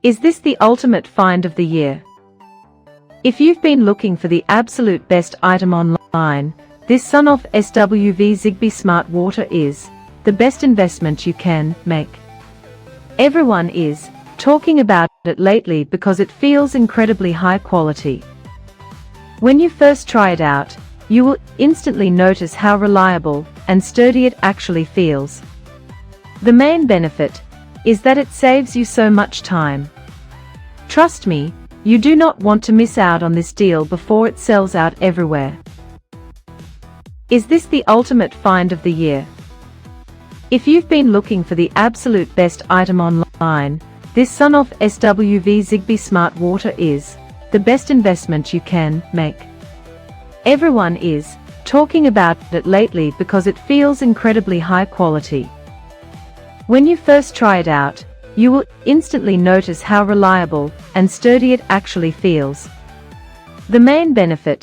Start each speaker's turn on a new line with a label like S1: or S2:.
S1: Is this the ultimate find of the year? If you've been looking for the absolute best item online, this SONOFF SWV Zigbee Smart Water is the best investment you can make. Everyone is talking about it lately because it feels incredibly high quality. When you first try it out, you will instantly notice how reliable and sturdy it actually feels. The main benefit is that it saves you so much time. Trust me, you do not want to miss out on this deal before it sells out everywhere. Is this the ultimate find of the year? If you've been looking for the absolute best item online, this SONOFF SWV Zigbee Smart Water is the best investment you can make. Everyone is talking about it lately because it feels incredibly high quality. When you first try it out, you will instantly notice how reliable and sturdy it actually feels. The main benefit